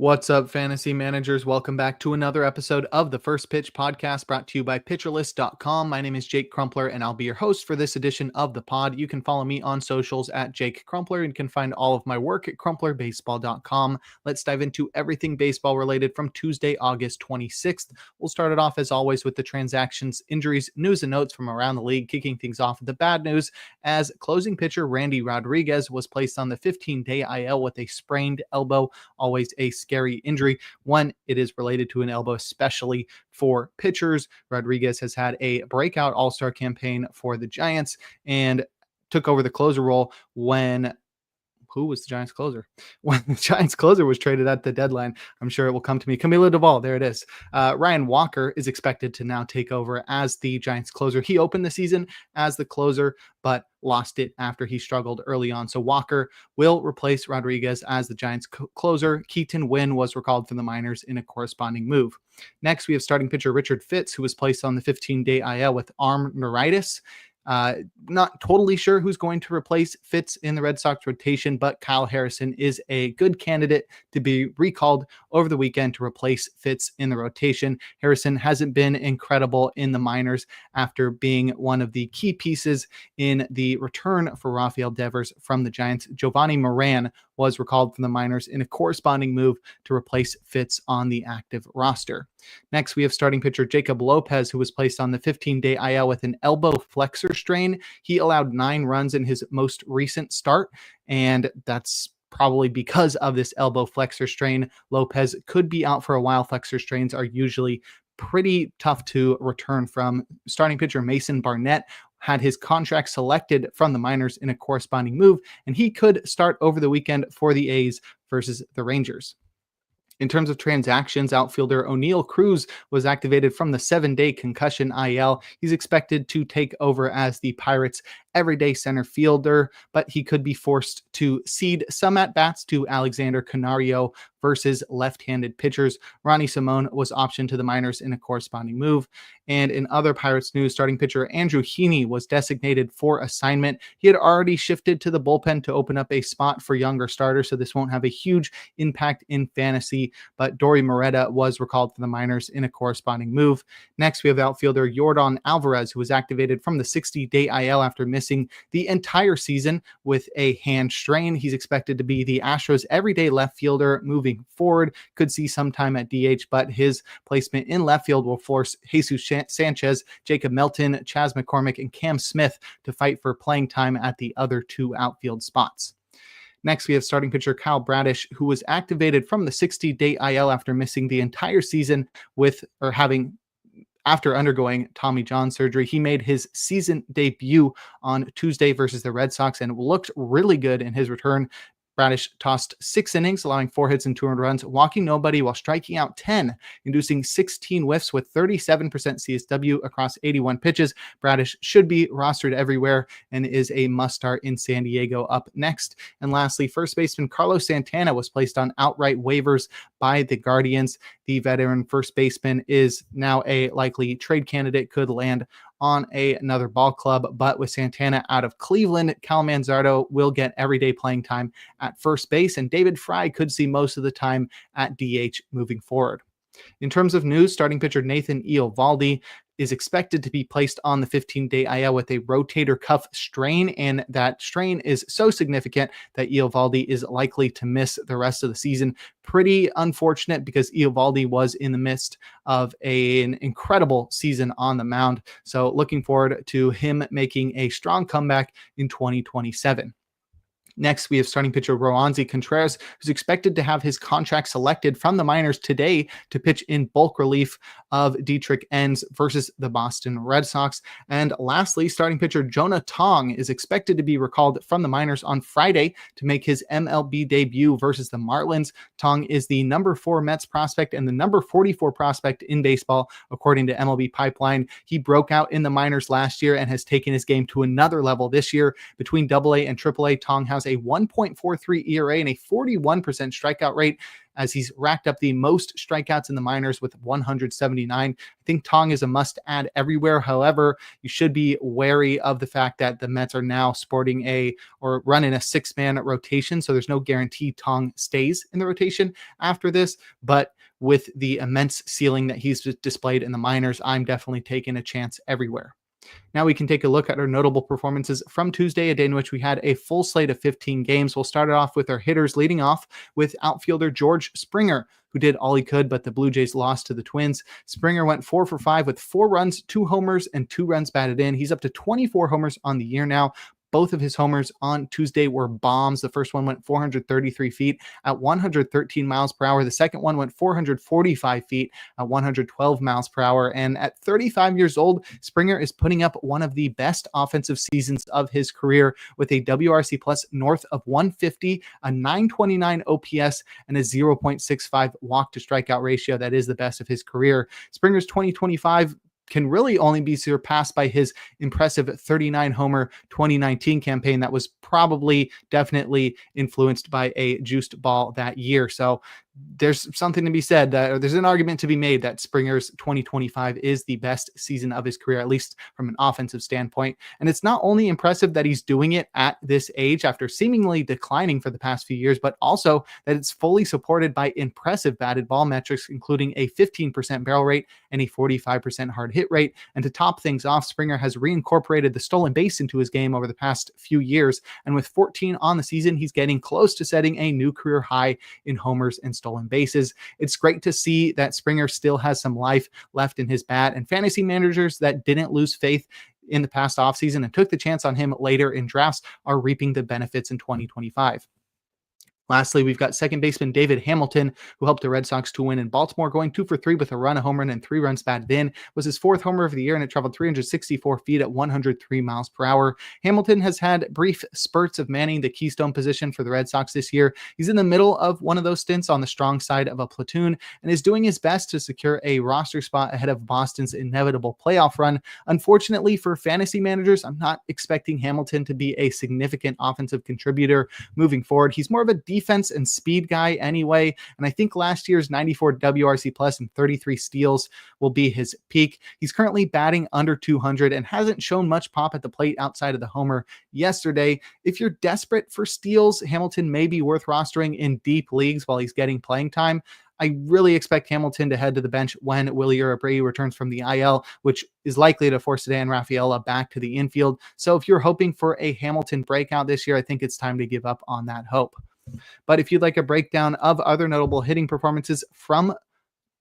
What's up, fantasy managers? Welcome back to another episode of the First Pitch Podcast brought to you by PitcherList.com. My name is Jake Crumpler, and I'll be your host for this edition of the pod. You can follow me on socials at Jake Crumpler, and you can find all of my work at CrumplerBaseball.com. Let's dive into everything baseball related from Tuesday, August 26th. We'll start it off, as always, with the transactions, injuries, news, and notes from around the league, kicking things off with the bad news as closing pitcher Randy Rodriguez was placed on the 15-day IL with a sprained elbow. Always a scary injury when it is related to an elbow, especially for pitchers. Rodriguez has had a breakout all-star campaign for the Giants and took over the closer role when who was the Giants closer? When the Giants closer was traded at the deadline. I'm sure it will come to me. Camilo Duvall, there it is. Ryan Walker is expected to now take over as the Giants closer. He opened the season as the closer, but lost it after he struggled early on. So Walker will replace Rodriguez as the Giants closer. Keaton Wynn was recalled from the minors in a corresponding move. Next, we have starting pitcher Richard Fitts, who was placed on the 15-day IL with arm neuritis. Not totally sure who's going to replace Fitts in the Red Sox rotation, but Kyle Harrison is a good candidate to be recalled over the weekend to replace Fitts in the rotation. Harrison hasn't been incredible in the minors after being one of the key pieces in the return for Rafael Devers from the Giants. Giovanni Moran was recalled from the minors in a corresponding move to replace Fitts on the active roster. Next, we have starting pitcher Jacob Lopez, who was placed on the 15-day IL with an elbow flexor strain. He allowed 9 runs in his most recent start, and that's probably because of this elbow flexor strain. Lopez could be out for a while. Flexor strains are usually pretty tough to return from. Starting pitcher Mason Barnett had his contract selected from the minors in a corresponding move, and he could start over the weekend for the A's versus the Rangers. In terms of transactions, outfielder O'Neal Cruz was activated from the 7-day concussion IL. He's expected to take over as the Pirates' everyday center fielder, but he could be forced to cede some at-bats to Alexander Canario versus left-handed pitchers. Ronnie Simone was optioned to the minors in a corresponding move. And in other Pirates news, starting pitcher Andrew Heaney was designated for assignment. He had already shifted to the bullpen to open up a spot for younger starters, so this won't have a huge impact in fantasy, but Dory Moretta was recalled from the minors in a corresponding move. Next, we have outfielder Yordan Alvarez, who was activated from the 60-day IL after missing the entire season with a hand strain. He's expected to be the Astros' everyday left fielder moving forward. Could see some time at DH, but his placement in left field will force Jesus Sanchez, Jacob Melton, Chas McCormick, and Cam Smith to fight for playing time at the other 2 outfield spots. Next, we have starting pitcher Kyle Bradish, who was activated from the 60-day IL after missing the entire season after undergoing Tommy John surgery. He made his season debut on Tuesday versus the Red Sox and looked really good in his return. Bradish tossed 6 innings, allowing 4 hits and 2 earned runs, walking nobody while striking out 10, inducing 16 whiffs with 37% CSW across 81 pitches. Bradish should be rostered everywhere and is a must-start in San Diego. Up next, and lastly, first baseman Carlos Santana was placed on outright waivers by the Guardians. The veteran first baseman is now a likely trade candidate, could land on another ball club, but with Santana out of Cleveland, Cal Manzardo will get everyday playing time at first base, and David Fry could see most of the time at DH moving forward. In terms of news, starting pitcher Nathan Eovaldi is expected to be placed on the 15-day IL with a rotator cuff strain, and that strain is so significant that Eovaldi is likely to miss the rest of the season. Pretty unfortunate because Eovaldi was in the midst of an incredible season on the mound. So looking forward to him making a strong comeback in 2027. Next, we have starting pitcher Roansy Contreras, who's expected to have his contract selected from the minors today to pitch in bulk relief of Dietrich Enns versus the Boston Red Sox. And lastly, starting pitcher Jonah Tong is expected to be recalled from the minors on Friday to make his MLB debut versus the Marlins. Tong is the number 4 Mets prospect and the number 44 prospect in baseball, according to MLB Pipeline. He broke out in the minors last year and has taken his game to another level this year. Between AA and AAA, Tong has a 1.43 ERA and a 41% strikeout rate. as he's racked up the most strikeouts in the minors with 179. I think Tong is a must add everywhere. However, you should be wary of the fact that the Mets are now sporting or running a 6-man rotation. So there's no guarantee Tong stays in the rotation after this. But with the immense ceiling that he's displayed in the minors, I'm definitely taking a chance everywhere. Now we can take a look at our notable performances from Tuesday, a day in which we had a full slate of 15 games. We'll start it off with our hitters, leading off with outfielder George Springer, who did all he could, but the Blue Jays lost to the Twins. Springer went 4 for 5 with 4 runs, 2 homers, and 2 runs batted in. He's up to 24 homers on the year now. Both of his homers on Tuesday were bombs. The first one went 433 feet at 113 miles per hour. The second one went 445 feet at 112 miles per hour. And at 35 years old, Springer is putting up one of the best offensive seasons of his career with a WRC plus north of 150, a 929 OPS, and a 0.65 walk to strikeout ratio. That is the best of his career. Springer's 2025 can really only be surpassed by his impressive 39 homer 2019 campaign that was definitely influenced by a juiced ball that year. So there's something to be said, or there's an argument to be made that Springer's 2025 is the best season of his career, at least from an offensive standpoint. And it's not only impressive that he's doing it at this age after seemingly declining for the past few years, but also that it's fully supported by impressive batted ball metrics, including a 15% barrel rate and a 45% hard hit rate. And to top things off, Springer has reincorporated the stolen base into his game over the past few years. And with 14 on the season, he's getting close to setting a new career high in homers and stolen bases. It's great to see that Springer still has some life left in his bat, and fantasy managers that didn't lose faith in the past offseason and took the chance on him later in drafts are reaping the benefits in 2025. Lastly, we've got second baseman David Hamilton, who helped the Red Sox to win in Baltimore, going 2 for 3 with a run, a home run, and 3 runs batted in. It was his 4th homer of the year, and it traveled 364 feet at 103 miles per hour. Hamilton has had brief spurts of manning the keystone position for the Red Sox this year. He's in the middle of one of those stints on the strong side of a platoon and is doing his best to secure a roster spot ahead of Boston's inevitable playoff run. Unfortunately for fantasy managers, I'm not expecting Hamilton to be a significant offensive contributor moving forward. He's more of a defense and speed guy anyway, and I think last year's 94 WRC plus and 33 steals will be his peak. He's currently batting under 200 and hasn't shown much pop at the plate outside of the homer yesterday. If you're desperate for steals, Hamilton may be worth rostering in deep leagues while he's getting playing time. I really expect Hamilton to head to the bench when Willie Abreu returns from the IL, which is likely to force Dan Rafaela back to the infield. So if you're hoping for a Hamilton breakout this year, I think it's time to give up on that hope. But if you'd like a breakdown of other notable hitting performances from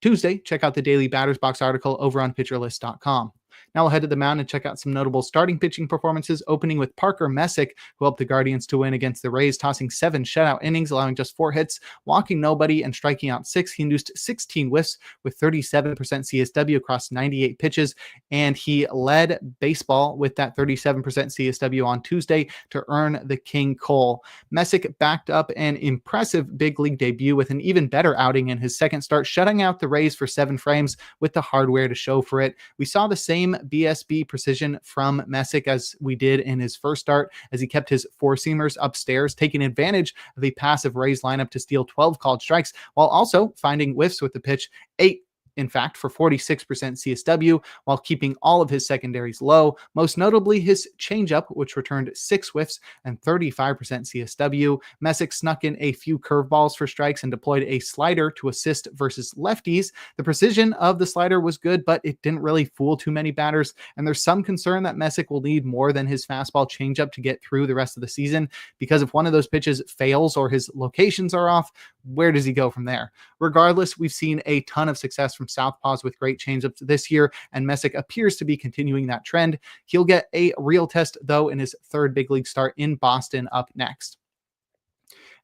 Tuesday, check out the Daily Batters Box article over on PitcherList.com. Now we'll head to the mound and check out some notable starting pitching performances, opening with Parker Messick, who helped the Guardians to win against the Rays, tossing 7 shutout innings, allowing just 4 hits, walking nobody, and striking out 6. He induced 16 whiffs with 37% CSW across 98 pitches, and he led baseball with that 37% CSW on Tuesday to earn the King Cole. Messick backed up an impressive big league debut with an even better outing in his second start, shutting out the Rays for 7 frames with the hardware to show for it. We saw the same BSB precision from Messick as we did in his first start, as he kept his 4-seamers upstairs, taking advantage of a passive Rays lineup to steal 12 called strikes, while also finding whiffs with the pitch, 8 in fact, for 46% CSW, while keeping all of his secondaries low, most notably his changeup, which returned 6 whiffs and 35% CSW. Messick snuck in a few curveballs for strikes and deployed a slider to assist versus lefties. The precision of the slider was good, but it didn't really fool too many batters, and there's some concern that Messick will need more than his fastball changeup to get through the rest of the season, because if one of those pitches fails or his locations are off, where does he go from there? Regardless, we've seen a ton of success from southpaws with great changeups this year, and Messick appears to be continuing that trend. He'll get a real test, though, in his 3rd big league start in Boston up next.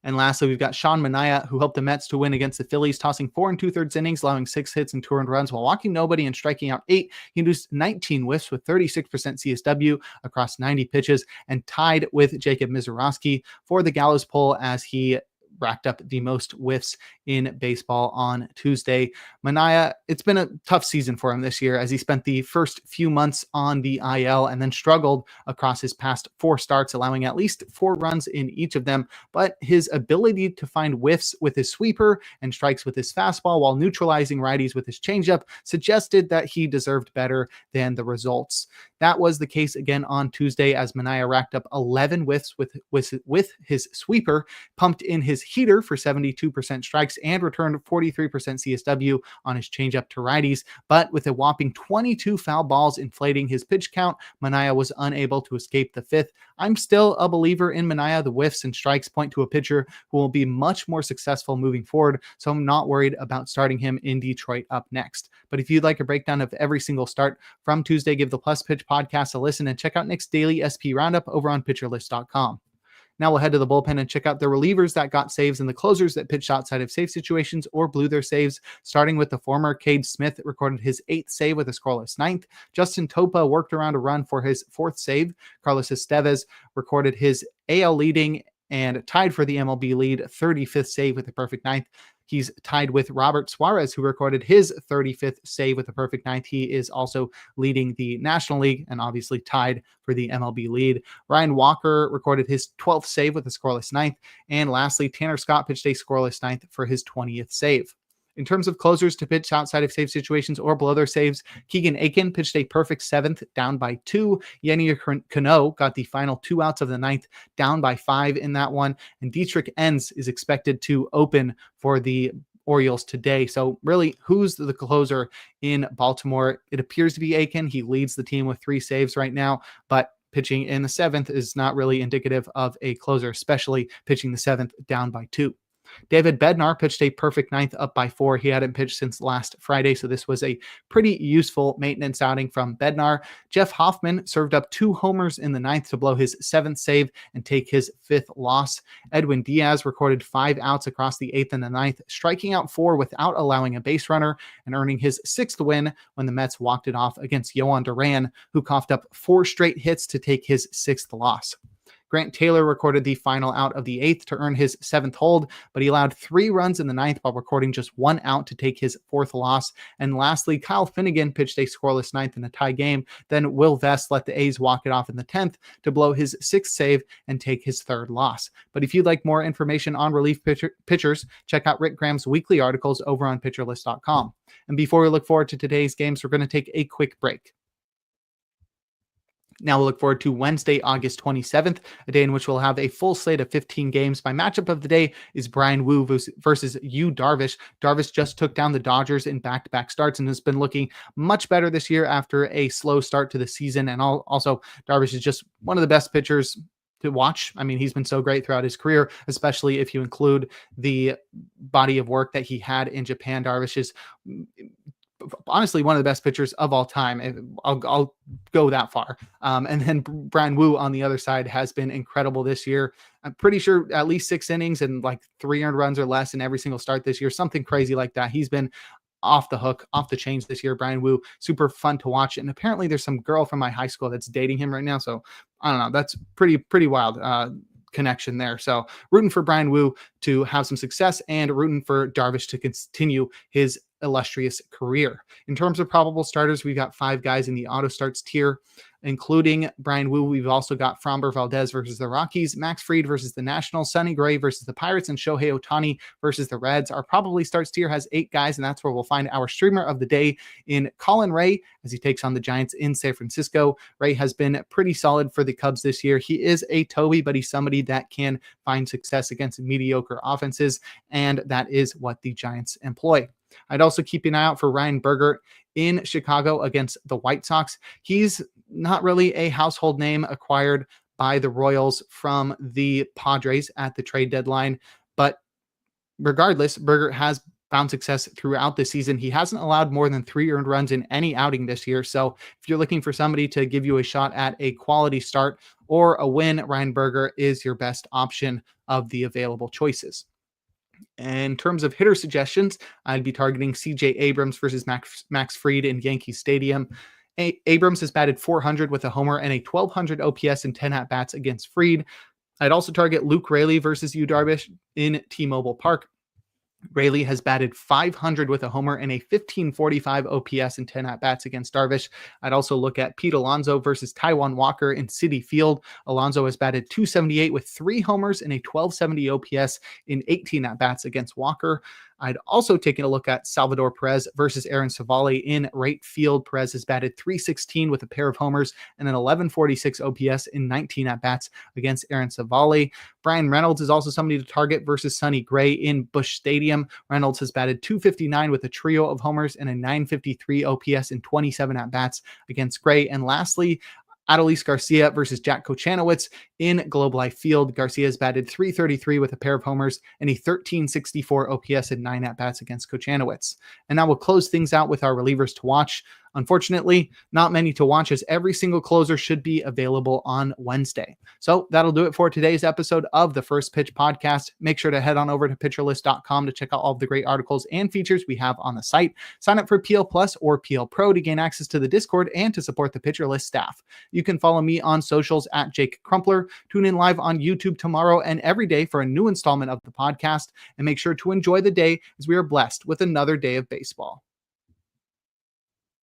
And lastly, we've got Sean Manaea, who helped the Mets to win against the Phillies, tossing 4 2/3 innings, allowing 6 hits and 2 earned runs while walking nobody and striking out 8. He induced 19 whiffs with 36% CSW across 90 pitches and tied with Jacob Misiorowski for the Gallows pole as he racked up the most whiffs in baseball on Tuesday. Manaea, it's been a tough season for him this year as he spent the first few months on the IL and then struggled across his past 4 starts, allowing at least 4 runs in each of them. But his ability to find whiffs with his sweeper and strikes with his fastball while neutralizing righties with his changeup suggested that he deserved better than the results. That was the case again on Tuesday as Manaea racked up 11 whiffs with his sweeper, pumped in his heater for 72% strikes, and returned 43% CSW on his changeup to righties. But with a whopping 22 foul balls inflating his pitch count, Manaea was unable to escape the 5th. I'm still a believer in Manaea. The whiffs and strikes point to a pitcher who will be much more successful moving forward, so I'm not worried about starting him in Detroit up next. But if you'd like a breakdown of every single start from Tuesday, give the Plus Pitch podcast a listen and check out Nick's daily SP roundup over on pitcherlist.com. Now we'll head to the bullpen and check out the relievers that got saves and the closers that pitched outside of save situations or blew their saves, starting with the former Cade Smith that recorded his 8th save with a scoreless 9th. Justin Topa worked around a run for his 4th save. Carlos Estevez recorded his AL leading and tied for the MLB lead 35th save with a perfect 9th. He's tied with Robert Suarez, who recorded his 35th save with a perfect 9th. He is also leading the National League and obviously tied for the MLB lead. Ryan Walker recorded his 12th save with a scoreless 9th. And lastly, Tanner Scott pitched a scoreless 9th for his 20th save. In terms of closers to pitch outside of save situations or below their saves, Keegan Aiken pitched a perfect 7th, down by 2. Yennier Cano got the final 2 outs of the 9th, down by 5 in that one. And Dietrich Enns is expected to open for the Orioles today. So really, who's the closer in Baltimore? It appears to be Aiken. He leads the team with 3 saves right now, but pitching in the 7th is not really indicative of a closer, especially pitching the 7th down by 2. David Bednar pitched a perfect 9th, up by 4. He hadn't pitched since last Friday, so this was a pretty useful maintenance outing from Bednar. Jeff Hoffman served up 2 homers in the 9th to blow his 7th save and take his 5th loss. Edwin Diaz recorded 5 outs across the 8th and the 9th, striking out 4 without allowing a base runner and earning his 6th win when the Mets walked it off against Yohan Duran, who coughed up 4 straight hits to take his 6th loss. Grant Taylor recorded the final out of the 8th to earn his 7th hold, but he allowed 3 runs in the 9th while recording just 1 out to take his 4th loss. And lastly, Kyle Finnegan pitched a scoreless 9th in a tie game. Then Will Vest let the A's walk it off in the 10th to blow his 6th save and take his 3rd loss. But if you'd like more information on relief pitchers, check out Rick Graham's weekly articles over on pitcherlist.com. And before we look forward to today's games, we're going to take a quick break. Now we'll look forward to Wednesday, August 27th, a day in which we'll have a full slate of 15 games. My matchup of the day is Bryan Woo versus Yu Darvish. Darvish just took down the Dodgers in back-to-back starts and has been looking much better this year after a slow start to the season. And also, Darvish is just one of the best pitchers to watch. I mean, he's been so great throughout his career, especially if you include the body of work that he had in Japan. Darvish is honestly one of the best pitchers of all time. I'll go that far. And then Bryan Woo on the other side has been incredible this year. I'm pretty sure at least 6 innings and like 3 earned runs or less in every single start this year, something crazy like that. He's been off the hook, off the chains this year. Bryan Woo, super fun to watch. And apparently there's some girl from my high school that's dating him right now. So I don't know. That's pretty wild connection there. So rooting for Bryan Woo to have some success and rooting for Darvish to continue his illustrious career. In terms of probable starters, we've got 5 guys in the auto starts tier, including Bryan Woo. We've also got Framber Valdez versus the Rockies, Max Fried versus the Nationals, Sonny Gray versus the Pirates, and Shohei Ohtani versus the Reds. Our probably starts tier has 8 guys, and that's where we'll find our streamer of the day in Colin Ray as he takes on the Giants in San Francisco. Ray has been pretty solid for the Cubs this year. He is a Toby, but he's somebody that can find success against mediocre offenses, and that is what the Giants employ. I'd also keep an eye out for Ryan Bergert in Chicago against the White Sox. He's not really a household name acquired by the Royals from the Padres at the trade deadline, but regardless, Bergert has found success throughout the season. He hasn't allowed more than 3 earned runs in any outing this year. So if you're looking for somebody to give you a shot at a quality start or a win, Ryan Bergert is your best option of the available choices. In terms of hitter suggestions, I'd be targeting CJ Abrams versus Max Fried in Yankee Stadium. Abrams has batted .400 with a homer and a 1,200 OPS in 10 at-bats against Fried. I'd also target Luke Raley versus Yu Darvish in T-Mobile Park. Rayleigh has batted .500 with a homer and a .1545 OPS in 10 at-bats against Darvish. I'd also look at Pete Alonso versus Taijuan Walker in Citi Field. Alonso has batted .278 with 3 homers and a .1270 OPS in 18 at-bats against Walker. I'd also taken a look at Salvador Perez versus Aaron Savali in right field. Perez has batted .316 with a pair of homers and an .1146 OPS in 19 at-bats against Aaron Savali. Brian Reynolds is also somebody to target versus Sonny Gray in Busch Stadium. Reynolds has batted .259 with a trio of homers and a .953 OPS in 27 at-bats against Gray. And lastly, Adolis Garcia versus Jack Kochanowicz in Globe Life Field. Garcia has batted .333 with a pair of homers and a .1364 OPS in 9 at-bats against Kochanowicz. And now we'll close things out with our relievers to watch. Unfortunately, not many to watch, as every single closer should be available on Wednesday. So that'll do it for today's episode of the First Pitch Podcast. Make sure to head on over to pitcherlist.com to check out all of the great articles and features we have on the site. Sign up for PL Plus or PL Pro to gain access to the Discord and to support the Pitcher List staff. You can follow me on socials at Jake Crumpler. Tune in live on YouTube tomorrow and every day for a new installment of the podcast. And make sure to enjoy the day, as we are blessed with another day of baseball.